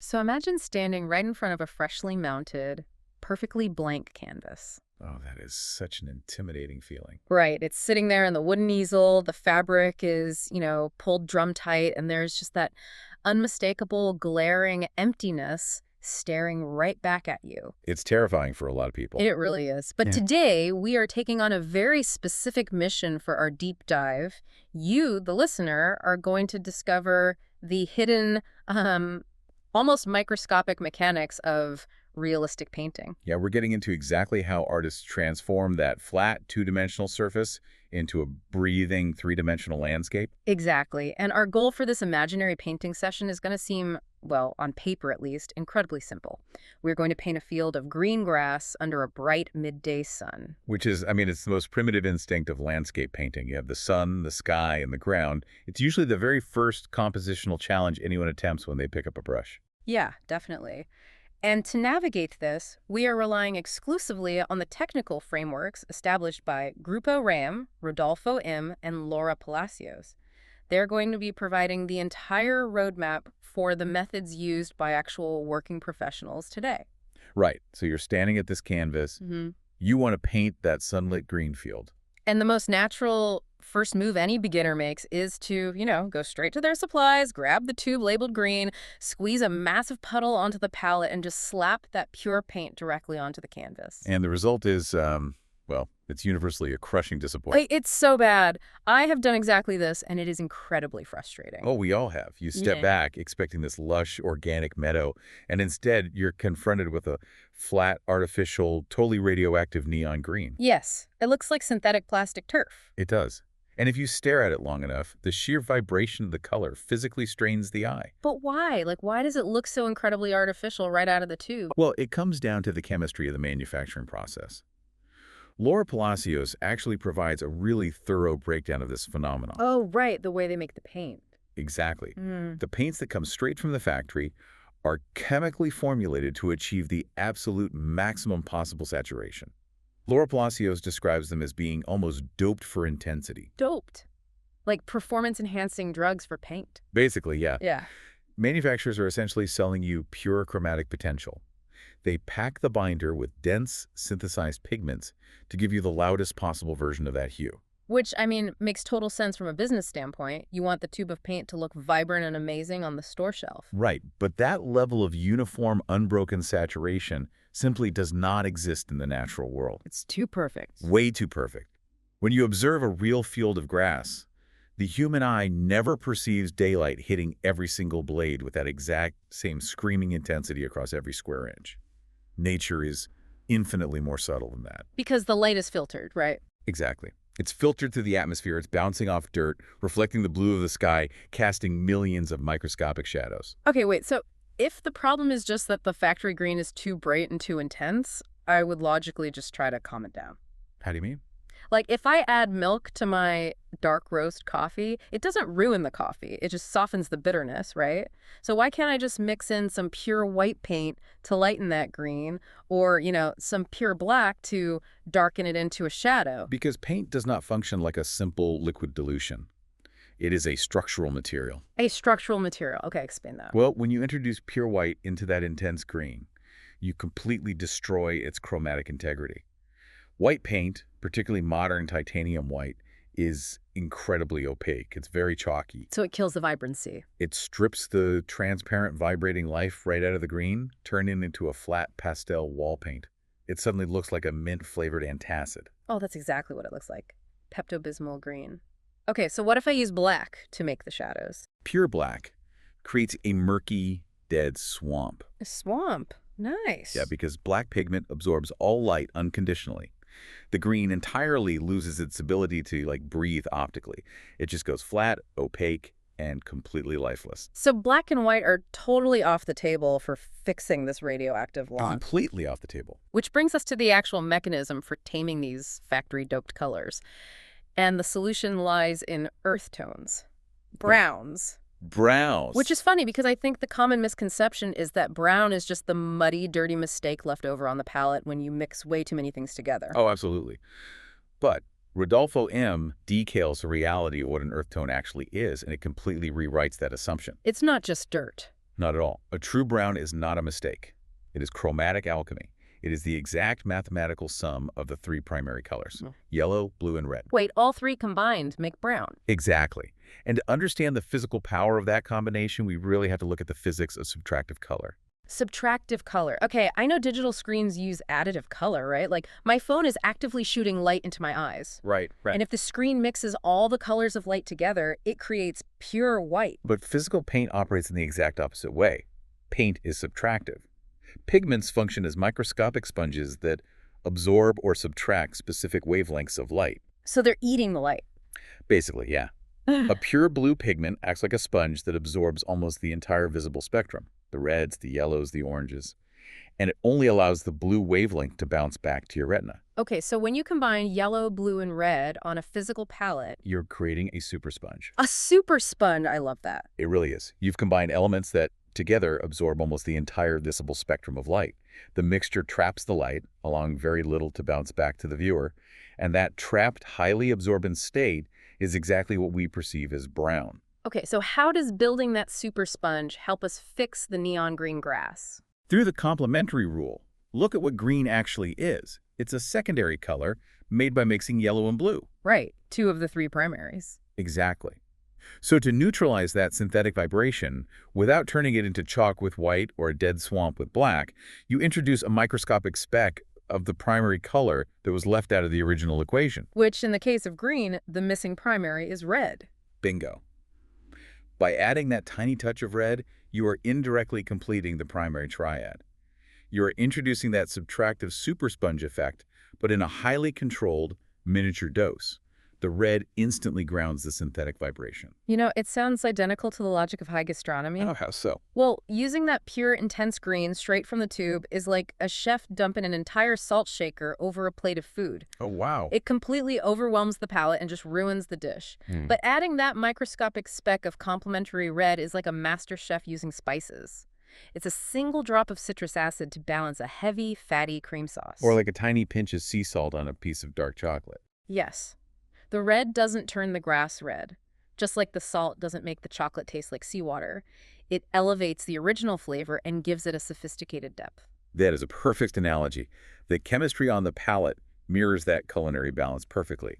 So imagine standing right in front of a freshly mounted, perfectly blank canvas. Oh, that is such an intimidating feeling. Right. It's sitting there in the wooden easel. The fabric is, pulled drum tight, and there's just that unmistakable, glaring emptiness staring right back at you. It's terrifying for a lot of people. It really is. But Yeah. today, we are taking on a very specific mission for our deep dive. You, the listener, are going to discover the hidden, almost microscopic mechanics of realistic painting. Yeah, we're getting into exactly how artists transform that flat, two-dimensional surface into a breathing, three-dimensional landscape. Exactly. And our goal for this imaginary painting session is going to seem, well, on paper at least, incredibly simple. We're going to paint a field of green grass under a bright midday sun. Which is, I mean, it's the most primitive instinct of landscape painting. You have the sun, the sky, and the ground. It's usually the very first compositional challenge anyone attempts when they pick up a brush. Yeah, definitely. And to navigate this, we are relying exclusively on the technical frameworks established by GRUPO RAIM, Rodolfo M., and Laura Palacios. They're going to be providing the entire roadmap for the methods used by actual working professionals today. Right, so you're standing at this canvas. You want to paint that sunlit green field. And the most natural first move any beginner makes is to, go straight to their supplies, grab the tube labeled green, squeeze a massive puddle onto the palette, and just slap that pure paint directly onto the canvas. And the result is, well, it's universally a crushing disappointment. It's so bad. I have done exactly this, and it is incredibly frustrating. Oh, we all have. You step Yeah. back expecting this lush, organic meadow, and instead you're confronted with a flat, artificial, totally radioactive neon green. Yes, it looks like synthetic plastic turf. It does. And if you stare at it long enough, the sheer vibration of the color physically strains the eye. But why? Why does it look so incredibly artificial right out of the tube? Well, it comes down to the chemistry of the manufacturing process. Laura Palacios actually provides a really thorough breakdown of this phenomenon. Oh, right, the way they make the paint. Exactly. The paints that come straight from the factory are chemically formulated to achieve the absolute maximum possible saturation. Laura Palacios describes them as being almost doped for intensity. Doped. Like performance-enhancing drugs for paint. Basically, yeah. Yeah. Manufacturers are essentially selling you pure chromatic potential. They pack the binder with dense, synthesized pigments to give you the loudest possible version of that hue. Which, makes total sense from a business standpoint. You want the tube of paint to look vibrant and amazing on the store shelf. Right, but that level of uniform, unbroken saturation simply does not exist in the natural world. It's too perfect. Way too perfect. When you observe a real field of grass, the human eye never perceives daylight hitting every single blade with that exact same screaming intensity across every square inch. Nature is infinitely more subtle than that. Because the light is filtered, right? Exactly. It's filtered through the atmosphere, it's bouncing off dirt, reflecting the blue of the sky, casting millions of microscopic shadows. Okay, wait, so if the problem is just that the factory green is too bright and too intense, I would logically just try to calm it down. How do you mean? Like, if I add milk to my dark roast coffee, it doesn't ruin the coffee. It just softens the bitterness, right? So why can't I just mix in some pure white paint to lighten that green, or, some pure black to darken it into a shadow? Because paint does not function like a simple liquid dilution. It is a structural material. A structural material. Okay, explain that. Well, when you introduce pure white into that intense green, you completely destroy its chromatic integrity. White paint, particularly modern titanium white, is incredibly opaque. It's very chalky. So it kills the vibrancy. It strips the transparent, vibrating life right out of the green, turning it into a flat pastel wall paint. It suddenly looks like a mint-flavored antacid. Oh, that's exactly what it looks like. Pepto-Bismol green. Okay, so what if I use black to make the shadows? Pure black creates a murky, dead swamp. A swamp. Nice. Yeah, because black pigment absorbs all light unconditionally. The green entirely loses its ability to, breathe optically. It just goes flat, opaque, and completely lifeless. So black and white are totally off the table for fixing this radioactive launch. Completely off the table. Which brings us to the actual mechanism for taming these factory-doped colors. And the solution lies in earth tones. Browns. Browns. Which is funny because I think the common misconception is that brown is just the muddy, dirty mistake left over on the palette when you mix way too many things together. Oh, absolutely. But Rodolfo M. decals the reality of what an earth tone actually is, and it completely rewrites that assumption. It's not just dirt. Not at all. A true brown is not a mistake. It is chromatic alchemy. It is the exact mathematical sum of the three primary colors, yellow, blue, and red. Wait, all three combined make brown. Exactly. And to understand the physical power of that combination, we really have to look at the physics of subtractive color. Subtractive color. Okay, I know digital screens use additive color, right? Like, my phone is actively shooting light into my eyes. Right. And if the screen mixes all the colors of light together, it creates pure white. But physical paint operates in the exact opposite way. Paint is subtractive. Pigments function as microscopic sponges that absorb or subtract specific wavelengths of light. So they're eating the light. Basically, yeah. A pure blue pigment acts like a sponge that absorbs almost the entire visible spectrum, the reds, the yellows, the oranges, and it only allows the blue wavelength to bounce back to your retina. Okay, so when you combine yellow, blue, and red on a physical palette, You're creating a super sponge. a super sponge, I love that. It really is. You've combined elements that together absorb almost the entire visible spectrum of light. The mixture traps the light, allowing very little to bounce back to the viewer, and that trapped, highly absorbent state is exactly what we perceive as brown. Okay, so how does building that super sponge help us fix the neon green grass? Through the complementary rule, look at what green actually is. It's a secondary color made by mixing yellow and blue. Right, two of the three primaries. Exactly. So to neutralize that synthetic vibration, without turning it into chalk with white or a dead swamp with black, you introduce a microscopic speck of the primary color that was left out of the original equation. Which, in the case of green, the missing primary is red. Bingo. By adding that tiny touch of red, you are indirectly completing the primary triad. You are introducing that subtractive super sponge effect, but in a highly controlled, miniature dose. The red instantly grounds the synthetic vibration. You know, it sounds identical to the logic of high gastronomy. Oh, how so? Well, using that pure, intense green straight from the tube is like a chef dumping an entire salt shaker over a plate of food. Oh, wow. It completely overwhelms the palate and just ruins the dish. But adding that microscopic speck of complementary red is like a master chef using spices. It's a single drop of citrus acid to balance a heavy, fatty cream sauce. Or like a tiny pinch of sea salt on a piece of dark chocolate. Yes. The red doesn't turn the grass red. Just like the salt doesn't make the chocolate taste like seawater, it elevates the original flavor and gives it a sophisticated depth. That is a perfect analogy. The chemistry on the palate mirrors that culinary balance perfectly.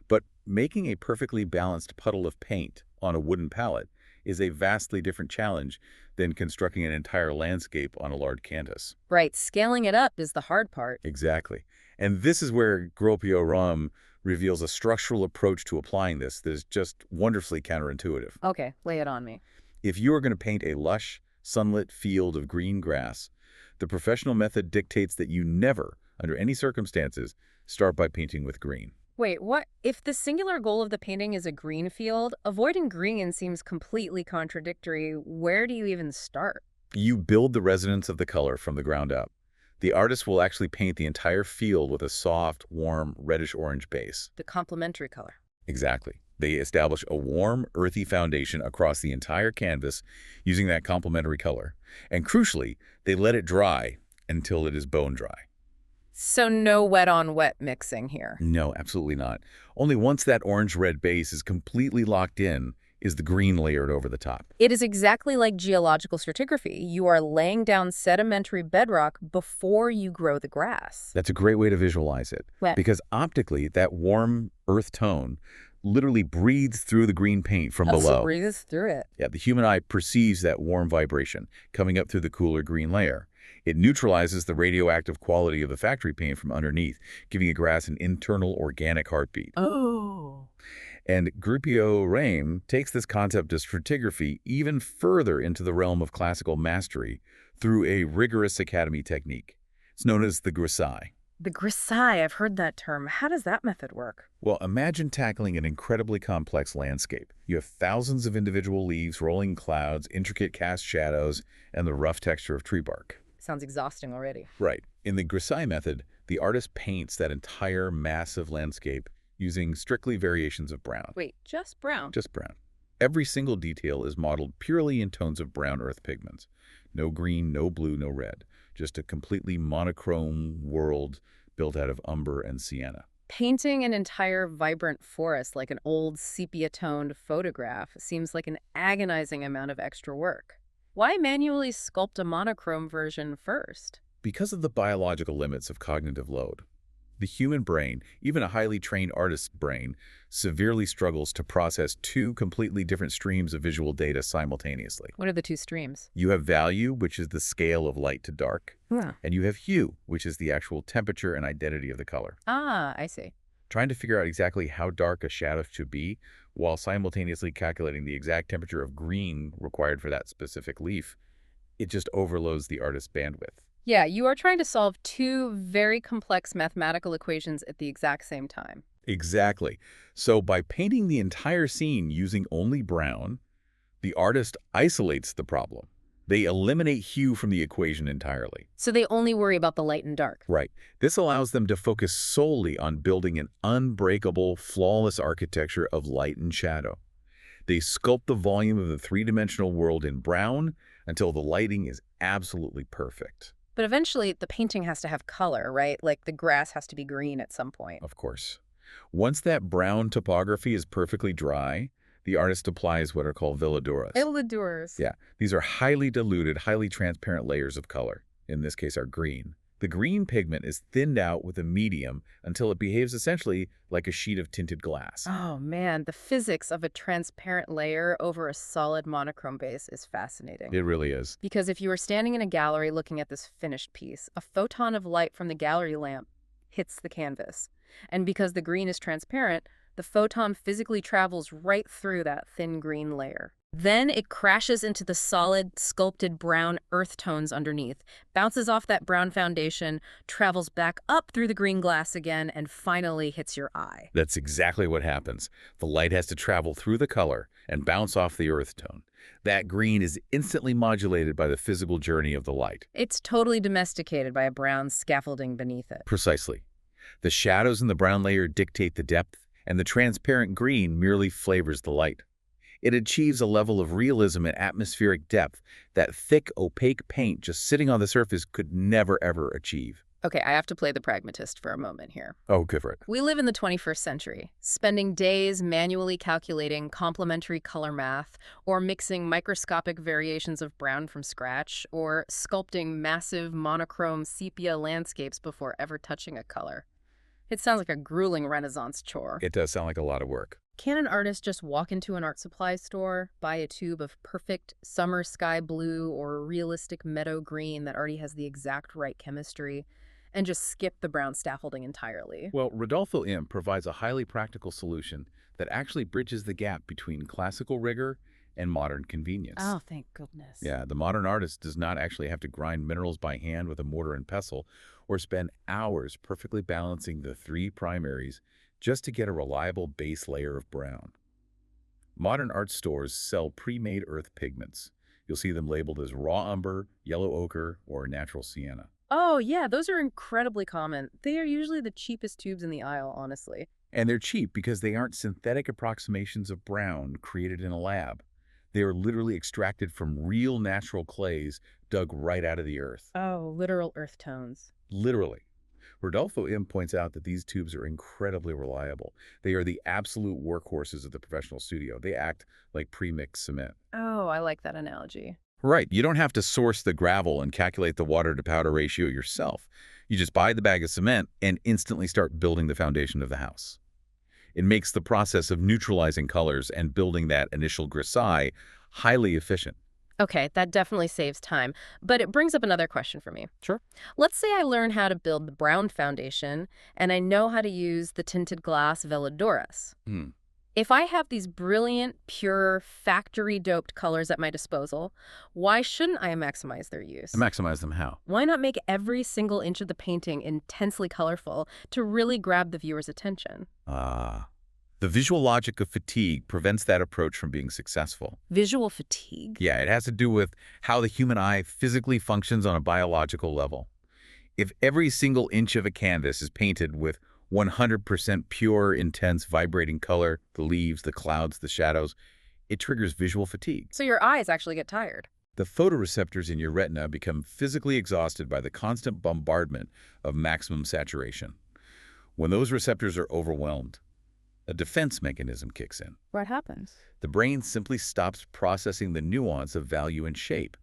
But making a perfectly balanced puddle of paint on a wooden palette is a vastly different challenge than constructing an entire landscape on a large canvas. Right, scaling it up is the hard part. Exactly. And this is where GRUPO RAIIM reveals a structural approach to applying this that is just wonderfully counterintuitive. Okay, lay it on me. If you are going to paint a lush, sunlit field of green grass, the professional method dictates that you never, under any circumstances, start by painting with green. Wait, what? If the singular goal of the painting is a green field, avoiding green seems completely contradictory. Where do you even start? You build the resonance of the color from the ground up. The artist will actually paint the entire field with a soft, warm, reddish-orange base. The complementary color. Exactly. They establish a warm, earthy foundation across the entire canvas using that complementary color. And crucially, they let it dry until it is bone dry. So no wet-on-wet mixing here. No, absolutely not. Only once that orange-red base is completely locked in is the green layered over the top. It is exactly like geological stratigraphy. You are laying down sedimentary bedrock before you grow the grass. That's a great way to visualize it. Because optically, that warm earth tone literally breathes through the green paint from below. Breathes through it. Yeah, the human eye perceives that warm vibration coming up through the cooler green layer. It neutralizes the radioactive quality of the factory paint from underneath, giving a grass an internal organic heartbeat. Oh. And GRUPO RAIIM takes this concept of stratigraphy even further into the realm of classical mastery through a rigorous academy technique. It's known as the grisaille. The grisaille, I've heard that term. How does that method work? Well, imagine tackling an incredibly complex landscape. You have thousands of individual leaves, rolling clouds, intricate cast shadows, and the rough texture of tree bark. Sounds exhausting already. Right. In the grisaille method, the artist paints that entire massive landscape using strictly variations of brown. Wait, just brown? Just brown. Every single detail is modeled purely in tones of brown earth pigments. No green, no blue, no red. Just a completely monochrome world built out of umber and sienna. Painting an entire vibrant forest like an old sepia-toned photograph seems like an agonizing amount of extra work. Why manually sculpt a monochrome version first? Because of the biological limits of cognitive load. The human brain, even a highly trained artist's brain, severely struggles to process two completely different streams of visual data simultaneously. What are the two streams? You have value, which is the scale of light to dark, Huh. and you have hue, which is the actual temperature and identity of the color. Ah, I see. Trying to figure out exactly how dark a shadow should be while simultaneously calculating the exact temperature of green required for that specific leaf, it just overloads the artist's bandwidth. Yeah, you are trying to solve two very complex mathematical equations at the exact same time. Exactly. So by painting the entire scene using only brown, the artist isolates the problem. They eliminate hue from the equation entirely. So they only worry about the light and dark. Right. This allows them to focus solely on building an unbreakable, flawless architecture of light and shadow. They sculpt the volume of the three-dimensional world in brown until the lighting is absolutely perfect. But eventually, the painting has to have color, right? Like the grass has to be green at some point. Of course. Once that brown topography is perfectly dry, the artist applies what are called veladuras. Illadures. Yeah, these are highly diluted, highly transparent layers of color. In this case, are green. The green pigment is thinned out with a medium until it behaves essentially like a sheet of tinted glass. Oh man, the physics of a transparent layer over a solid monochrome base is fascinating. It really is. Because if you were standing in a gallery looking at this finished piece, a photon of light from the gallery lamp hits the canvas. And because the green is transparent, the photon physically travels right through that thin green layer. Then it crashes into the solid, sculpted brown earth tones underneath, bounces off that brown foundation, travels back up through the green glass again, and finally hits your eye. That's exactly what happens. The light has to travel through the color and bounce off the earth tone. That green is instantly modulated by the physical journey of the light. It's totally domesticated by a brown scaffolding beneath it. Precisely. The shadows in the brown layer dictate the depth, and the transparent green merely flavors the light. It achieves a level of realism and atmospheric depth that thick, opaque paint just sitting on the surface could never, ever achieve. Okay, I have to play the pragmatist for a moment here. Oh, good for it. We live in the 21st century, spending days manually calculating complementary color math, or mixing microscopic variations of brown from scratch, or sculpting massive monochrome sepia landscapes before ever touching a color. It sounds like a grueling Renaissance chore. It does sound like a lot of work. Can an artist just walk into an art supply store, buy a tube of perfect summer sky blue or realistic meadow green that already has the exact right chemistry, and just skip the brown scaffolding entirely? Well, Rodolfo Im provides a highly practical solution that actually bridges the gap between classical rigor and modern convenience. Oh, thank goodness. Yeah, the modern artist does not actually have to grind minerals by hand with a mortar and pestle or spend hours perfectly balancing the three primaries just to get a reliable base layer of brown. Modern art stores sell pre-made earth pigments. You'll see them labeled as raw umber, yellow ochre, or natural sienna. Oh, yeah, those are incredibly common. They are usually the cheapest tubes in the aisle, honestly. And they're cheap because they aren't synthetic approximations of brown created in a lab. They are literally extracted from real natural clays dug right out of the earth. Oh, literal earth tones. Literally. Rodolfo Im points out that these tubes are incredibly reliable. They are the absolute workhorses of the professional studio. They act like pre-mixed cement. Oh, I like that analogy. Right. You don't have to source the gravel and calculate the water-to-powder ratio yourself. You just buy the bag of cement and instantly start building the foundation of the house. It makes the process of neutralizing colors and building that initial grisaille highly efficient. Okay, that definitely saves time, but it brings up another question for me. Sure. Let's say I learn how to build the brown foundation, and I know how to use the tinted glass veladuras. If I have these brilliant, pure, factory-doped colors at my disposal, why shouldn't I maximize their use? Maximize them how? Why not make every single inch of the painting intensely colorful to really grab the viewer's attention? The visual logic of fatigue prevents that approach from being successful. Visual fatigue? Yeah, it has to do with how the human eye physically functions on a biological level. If every single inch of a canvas is painted with 100% pure, intense, vibrating color, the leaves, the clouds, the shadows, it triggers visual fatigue. So your eyes actually get tired. The photoreceptors in your retina become physically exhausted by the constant bombardment of maximum saturation. When those receptors are overwhelmed, a defense mechanism kicks in. What happens? The brain simply stops processing the nuance of value and shape.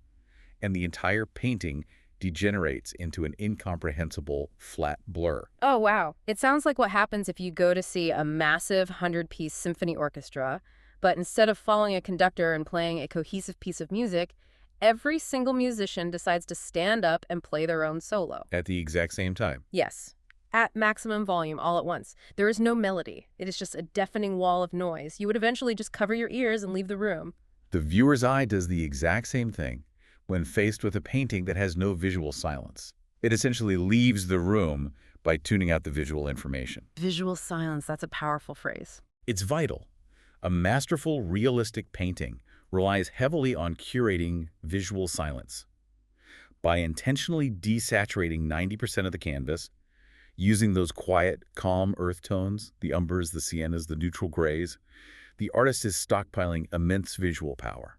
and the entire painting degenerates into an incomprehensible flat blur. Oh, wow. It sounds like what happens if you go to see a massive 100-piece symphony orchestra, but instead of following a conductor and playing a cohesive piece of music, every single musician decides to stand up and play their own solo. At the exact same time. Yes, at maximum volume all at once. There is no melody. It is just a deafening wall of noise. You would eventually just cover your ears and leave the room. The viewer's eye does the exact same thing when faced with a painting that has no visual silence. It essentially leaves the room by tuning out the visual information. Visual silence, that's a powerful phrase. It's vital. A masterful, realistic painting relies heavily on curating visual silence. By intentionally desaturating 90% of the canvas, using those quiet, calm earth tones, the umbers, the siennas, the neutral grays, the artist is stockpiling immense visual power.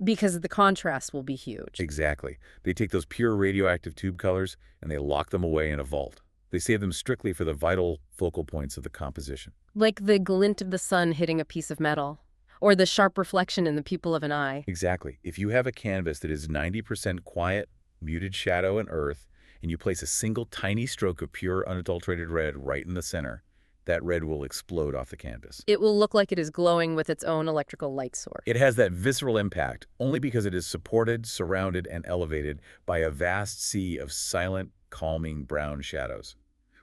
Because the contrast will be huge. Exactly. They take those pure radioactive tube colors and they lock them away in a vault. They save them strictly for the vital focal points of the composition. Like the glint of the sun hitting a piece of metal, or the sharp reflection in the pupil of an eye. Exactly. If you have a canvas that is 90% quiet, muted shadow and earth, and you place a single tiny stroke of pure unadulterated red right in the center, that red will explode off the canvas. It will look like it is glowing with its own electrical light source. It has that visceral impact only because it is supported, surrounded, and elevated by a vast sea of silent, calming brown shadows.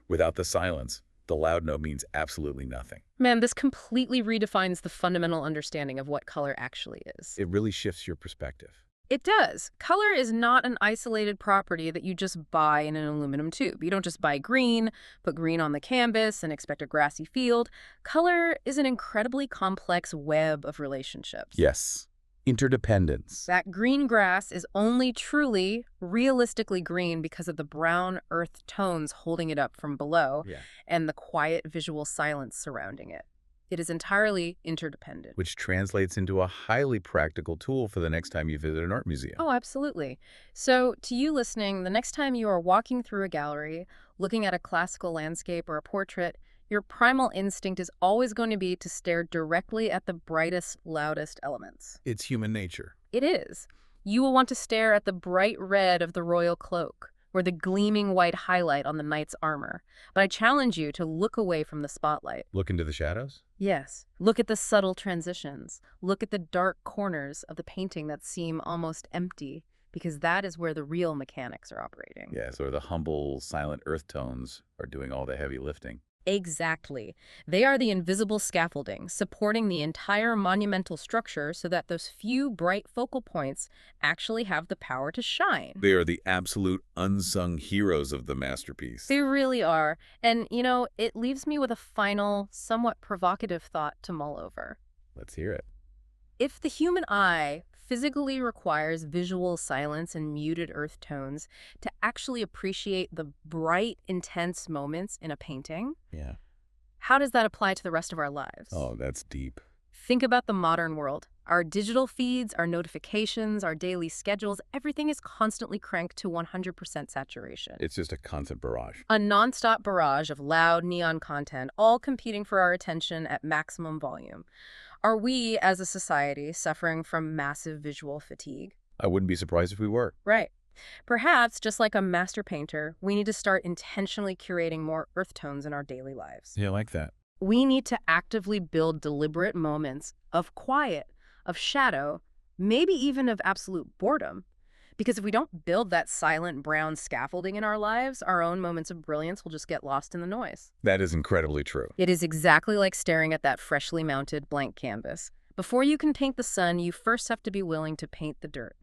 Without the silence, the loud note means absolutely nothing. Man, this completely redefines the fundamental understanding of what color actually is. It really shifts your perspective. It does. Color is not an isolated property that you just buy in an aluminum tube. You don't just buy green, put green on the canvas, and expect a grassy field. Color is an incredibly complex web of relationships. Yes. Interdependence. That green grass is only truly, realistically green because of the brown earth tones holding it up from below and the quiet visual silence surrounding it. It is entirely interdependent. Which translates into a highly practical tool for the next time you visit an art museum. Oh, absolutely. So, to you listening, the next time you are walking through a gallery, looking at a classical landscape or a portrait, your primal instinct is always going to be to stare directly at the brightest, loudest elements. It's human nature. It is. You will want to stare at the bright red of the royal cloak, or the gleaming white highlight on the knight's armor. But I challenge you to look away from the spotlight. Look into the shadows? Yes. Look at the subtle transitions. Look at the dark corners of the painting that seem almost empty, because that is where the real mechanics are operating. Yes, or the humble, silent earth tones are doing all the heavy lifting. Exactly. They are the invisible scaffolding, supporting the entire monumental structure so that those few bright focal points actually have the power to shine. They are the absolute unsung heroes of the masterpiece. They really are. And, you know, it leaves me with a final, somewhat provocative thought to mull over. Let's hear it. If the human eye physically requires visual silence and muted earth tones to actually appreciate the bright, intense moments in a painting, how does that apply to the rest of our lives? Oh, that's deep. Think about the modern world. Our digital feeds, our notifications, our daily schedules, everything is constantly cranked to 100% saturation. It's just a constant barrage. A nonstop barrage of loud neon content, all competing for our attention at maximum volume. Are we, as a society, suffering from massive visual fatigue? I wouldn't be surprised if we were. Right. Perhaps, just like a master painter, we need to start intentionally curating more earth tones in our daily lives. Yeah, I like that. We need to actively build deliberate moments of quiet, of shadow, maybe even of absolute boredom. Because if we don't build that silent brown scaffolding in our lives, our own moments of brilliance will just get lost in the noise. That is incredibly true. It is exactly like staring at that freshly mounted blank canvas. Before you can paint the sun, you first have to be willing to paint the dirt.